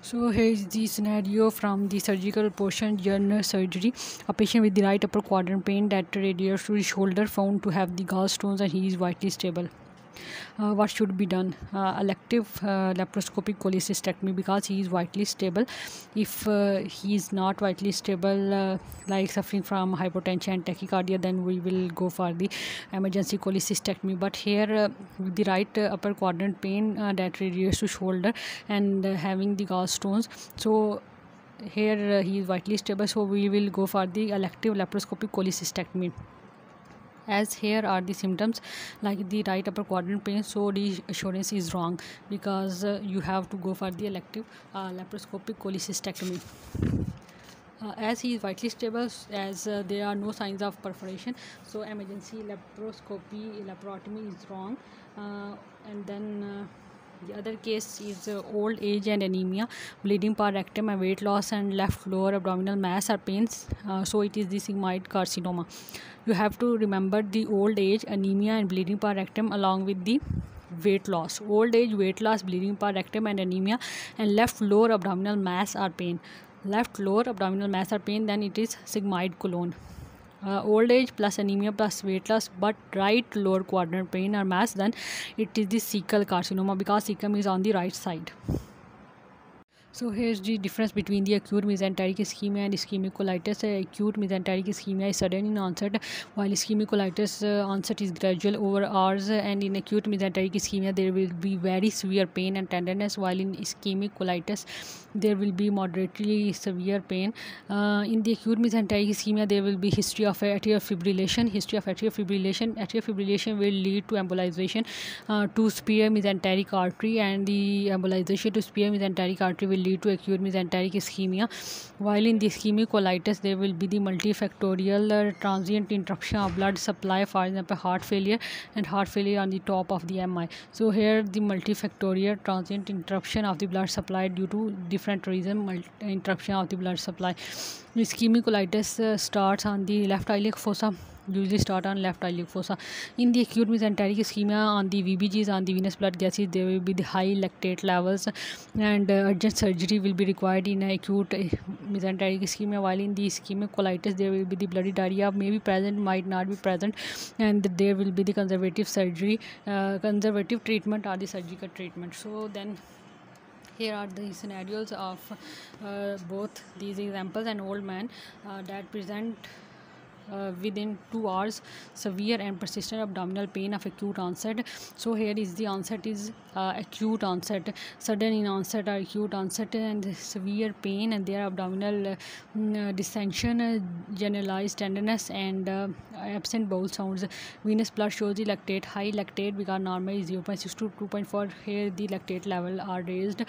So here is the scenario from the surgical portion journal surgery. A patient with the right upper quadrant pain that radiates to his shoulder found to have the gallstones and he is vitally stable. What should be done? Elective laparoscopic cholecystectomy because he is vitally stable. If he is not vitally stable, like suffering from hypotension and tachycardia, then we will go for the emergency cholecystectomy. But here, with the right upper quadrant pain that radiates to shoulder and having the gallstones, so here he is vitally stable, so we will go for the elective laparoscopic cholecystectomy. As here are the symptoms like the right upper quadrant pain, so reassurance is wrong because you have to go for the elective laparoscopic cholecystectomy. As he is vitally stable, as there are no signs of perforation, so emergency laparotomy is wrong. And then the other case is old age and anemia, bleeding per rectum and weight loss and left lower abdominal mass or pains, so it is the sigmoid carcinoma. You have to remember the old age, anemia and bleeding per rectum along with the weight loss. Old age, weight loss, bleeding per rectum and anemia, and left lower abdominal mass or pain. Left lower abdominal mass or pain, then it is sigmoid colon. Old age plus anemia plus weight loss but right lower quadrant pain or mass, then it is the cecal carcinoma because cecum is on the right side. So here's the difference between the acute mesenteric ischemia and ischemic colitis. Acute mesenteric ischemia is sudden in onset, while ischemic colitis onset is gradual over hours. And in acute mesenteric ischemia, there will be very severe pain and tenderness, while in ischemic colitis, there will be moderately severe pain. In the acute mesenteric ischemia, there will be history of atrial fibrillation. Atrial fibrillation will lead to embolization to superior mesenteric artery, and the embolization to superior mesenteric artery will lead to acute mesenteric ischemia. While in the ischemic colitis, there will be the multifactorial transient interruption of blood supply, for example heart failure and heart failure on the top of the MI. So here the multifactorial transient interruption of the blood supply due to different reasons, interruption of the blood supply. Ischemic colitis starts on the left iliac fossa, usually start on left iliac fossa. In the acute mesenteric ischemia, on the VBGs, on the venous blood gases, there will be the high lactate levels, and urgent surgery will be required in acute mesenteric ischemia. While in the ischemic colitis, there will be the bloody diarrhea, may be present, might not be present, and there will be the conservative surgery, conservative treatment or the surgical treatment. So then here are the scenarios of both these examples. An old man that present within 2 hours severe and persistent abdominal pain of acute onset. So here is the onset is acute onset, sudden in onset or acute onset, and severe pain and their abdominal distension, generalized tenderness, and absent bowel sounds. Venous blood shows the lactate high lactate because normal is 0.6 to 2.4. Here the lactate level are raised,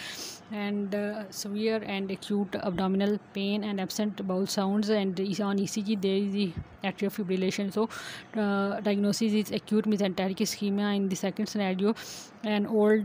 and severe and acute abdominal pain and absent bowel sounds, and on ECG there is the atrial fibrillation. So diagnosis is acute mesenteric ischemia. In the second scenario, an old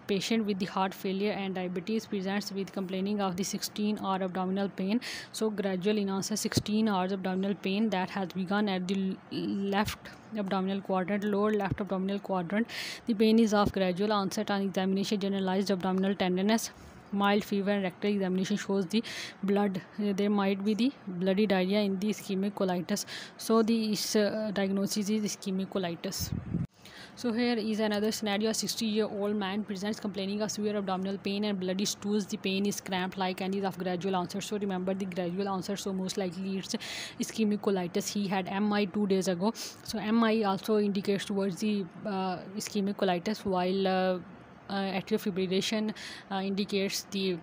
patient with the heart failure and diabetes presents with complaining of the 16-hour abdominal pain. So gradual in onset 16 hours abdominal pain that has begun at the left abdominal quadrant, lower left abdominal quadrant. The pain is of gradual onset. On examination, generalized abdominal tenderness, mild fever, and rectal examination shows the blood. There might be the bloody diarrhea in the ischemic colitis. So the diagnosis is ischemic colitis. So here is another scenario. A 60-year-old man presents complaining of severe abdominal pain and bloody stools. The pain is cramp-like and is of gradual onset. So remember the gradual onset, so most likely it's ischemic colitis. He had MI 2 days ago. So MI also indicates towards the ischemic colitis, while atrial fibrillation indicates the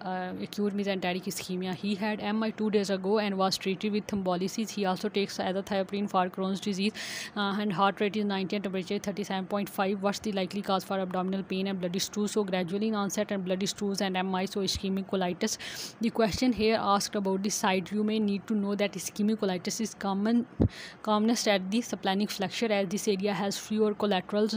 acute mesenteric ischemia. He had MI 2 days ago and was treated with thrombolysis. He also takes azathioprine for Crohn's disease, and heart rate is 90 and temperature 37.5. What's the likely cause for abdominal pain and bloody stools? So gradually in onset and bloody stools and MI, so ischemic colitis. The question here asked about the site. You may need to know that ischemic colitis is commonest at the splenic flexure, as this area has fewer collaterals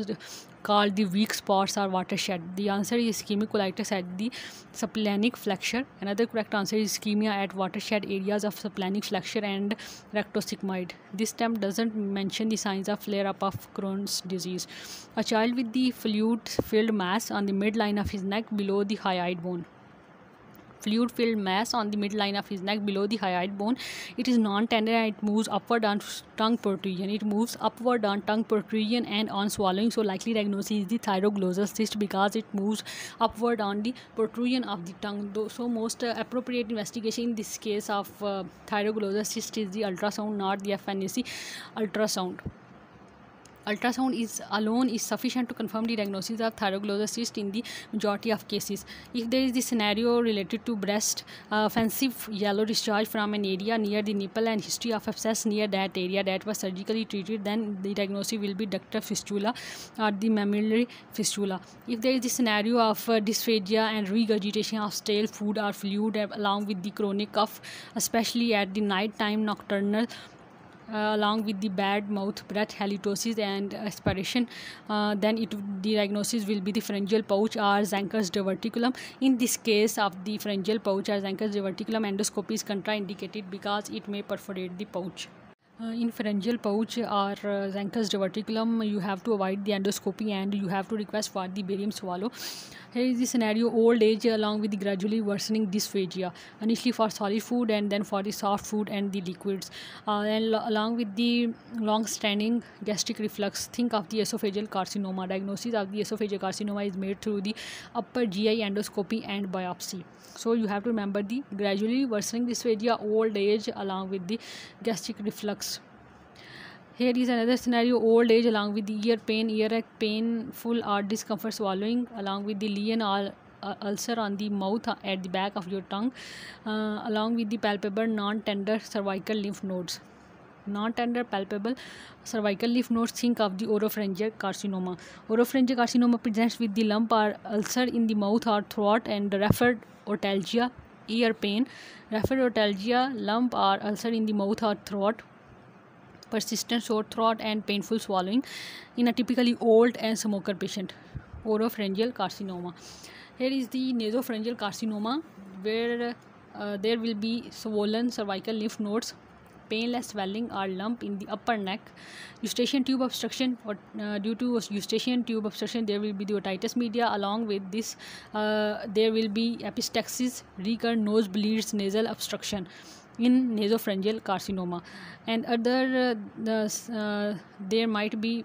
called the weak spots or watershed. The answer is ischemic colitis at the splenic flexure. Another correct answer is ischemia at watershed areas of splenic flexure and rectosigmoid. This term doesn't mention the signs of flare-up of Crohn's disease. A child with the fluid-filled mass on the midline of his neck below the hyoid bone. fluid-filled mass on the midline of his neck below the hyoid bone. It is non-tender and it moves upward on tongue protrusion. It moves upward on tongue protrusion and on swallowing. So likely diagnosis is the thyroglossus cyst because it moves upward on the protrusion of the tongue. So most appropriate investigation in this case of thyroglossus cyst is the ultrasound, not the FNAC ultrasound. Ultrasound alone is sufficient to confirm the diagnosis of thyroglossus cyst in the majority of cases. If there is the scenario related to breast, offensive yellow discharge from an area near the nipple and history of abscess near that area that was surgically treated, then the diagnosis will be ductal fistula or the mammillary fistula. If there is the scenario of dysphagia and regurgitation of stale food or fluid along with the chronic cough, especially at the night time nocturnal, along with the bad mouth breath, halitosis and aspiration, then the diagnosis will be the pharyngeal pouch or Zenker's diverticulum. In this case of the pharyngeal pouch or Zenker's diverticulum, endoscopy is contraindicated because it may perforate the pouch. In pharyngeal pouch or Zenker's diverticulum, you have to avoid the endoscopy and you have to request for the barium swallow. Here is the scenario: old age along with the gradually worsening dysphagia, initially for solid food and then for the soft food and the liquids, and along with the long-standing gastric reflux. Think of the esophageal carcinoma. Diagnosis of the esophageal carcinoma is made through the upper GI endoscopy and biopsy. So you have to remember the gradually worsening dysphagia, old age along with the gastric reflux. Here is another scenario: old age along with the ear pain, earache, painful or discomfort swallowing, along with the lesion or ulcer on the mouth at the back of your tongue, along with the palpable non-tender cervical lymph nodes. Non-tender palpable cervical lymph nodes, think of the oropharyngeal carcinoma. Oropharyngeal carcinoma presents with the lump or ulcer in the mouth or throat and referred otalgia, ear pain, referred otalgia, lump or ulcer in the mouth or throat, persistent sore throat and painful swallowing in a typically old and smoker patient. Oropharyngeal carcinoma. Here is the nasopharyngeal carcinoma, where there will be swollen cervical lymph nodes, painless swelling or lump in the upper neck, eustachian tube obstruction, or due to eustachian tube obstruction there will be the otitis media. Along with this there will be epistaxis, recurrent nose bleeds, nasal obstruction in nasopharyngeal carcinoma, and other there might be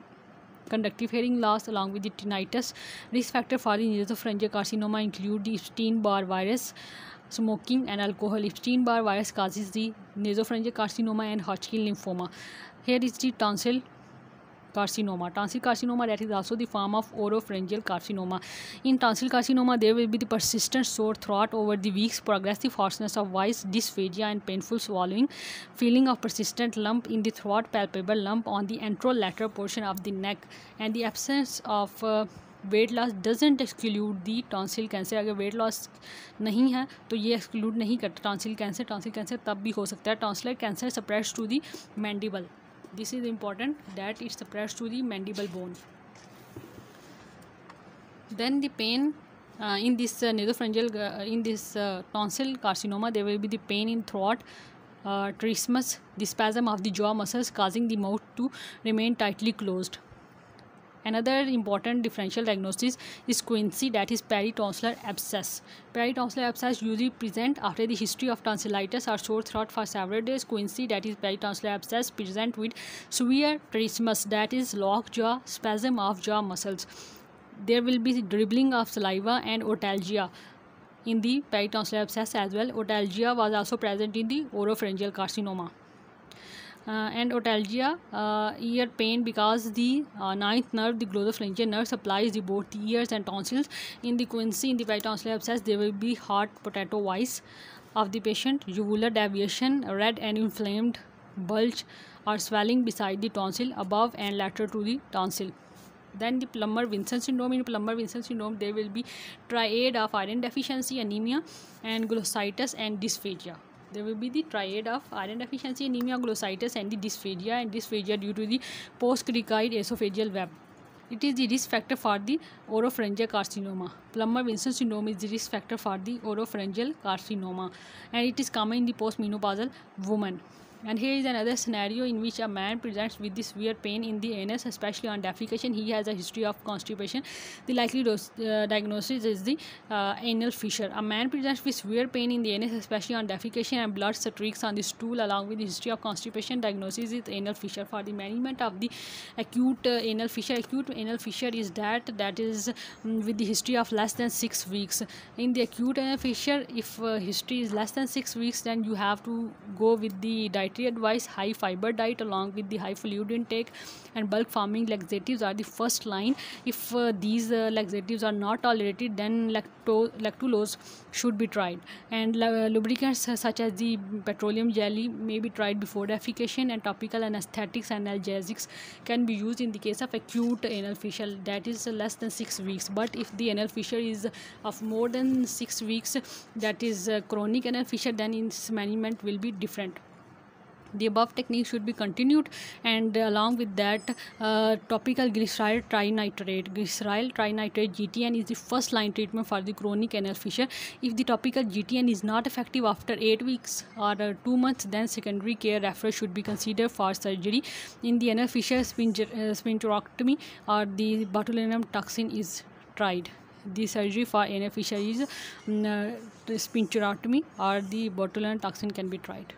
conductive hearing loss along with the tinnitus. Risk factor for the nasopharyngeal carcinoma include the Epstein-Barr virus, smoking and alcohol. Epstein-Barr virus causes the nasopharyngeal carcinoma and Hodgkin lymphoma. Here is the tonsil carcinoma. Tonsil carcinoma, that is also the form of oropharyngeal carcinoma. In tonsil carcinoma, there will be the persistent sore throat over the weeks, progressive hoarseness of voice, dysphagia and painful swallowing, feeling of persistent lump in the throat, palpable lump on the anterolateral portion of the neck, and the absence of weight loss doesn't exclude the tonsil cancer. अगर weight loss नहीं है तो ये exclude नहीं करता tonsil cancer. Tonsil cancer तब भी हो सकता है. Tonsillar cancer suppress to the mandible. This is important that it suppressed to the mandible bone. Then the pain in this nasopharyngeal in this tonsil carcinoma, there will be the pain in throat, trismus, the spasm of the jaw muscles causing the mouth to remain tightly closed. Another important differential diagnosis is quinsy, that is peritonsillar abscess. Peritonsillar abscess usually present after the history of tonsillitis or sore throat for several days. Quinsy, that is peritonsillar abscess, present with severe trismus, that is locked jaw, spasm of jaw muscles. There will be dribbling of saliva and otalgia in the peritonsillar abscess as well. Otalgia was also present in the oropharyngeal carcinoma. And otalgia, ear pain, because the ninth nerve, the glossopharyngeal nerve, supplies the both the ears and tonsils. In the quinsy, in the peritonsillar abscess, there will be hot potato voice of the patient, uvular deviation, red and inflamed bulge or swelling beside the tonsil, above and lateral to the tonsil. Then the Plummer-Vinson syndrome. In Plummer-Vinson syndrome, there will be triad of iron deficiency, anemia, and glossitis and dysphagia. There will be the triad of iron deficiency, anemia, glossitis and the dysphagia, and dysphagia due to the post-cricoid esophageal web. It is the risk factor for the oropharyngeal carcinoma. Plummer-Vinson syndrome is the risk factor for the oropharyngeal carcinoma, and it is common in the postmenopausal woman. And here is another scenario in which a man presents with the severe pain in the anus, especially on defecation. He has a history of constipation. The likely diagnosis is the anal fissure. A man presents with severe pain in the anus, especially on defecation, and blood streaks on the stool, along with the history of constipation. Diagnosis is anal fissure. For the management of the acute anal fissure is that is with the history of less than 6 weeks. In the acute anal fissure, if history is less than 6 weeks, then you have to go with the dietary advice. High fiber diet along with the high fluid intake and bulk forming laxatives are the first line. If these laxatives are not tolerated, then lactulose should be tried, and lubricants such as the petroleum jelly may be tried before defecation, and topical anesthetics and analgesics can be used in the case of acute anal fissure, that is less than 6 weeks. But if the anal fissure is of more than 6 weeks, that is chronic anal fissure, then its management will be different. The above technique should be continued, and along with that, topical glyceryl trinitrate GTN is the first line treatment for the chronic anal fissure. If the topical GTN is not effective after 8 weeks or 2 months, then secondary care referral should be considered for surgery. In the anal fissure, sphincterectomy or the botulinum toxin is tried. The surgery for anal fissure is sphincterectomy or the botulinum toxin can be tried.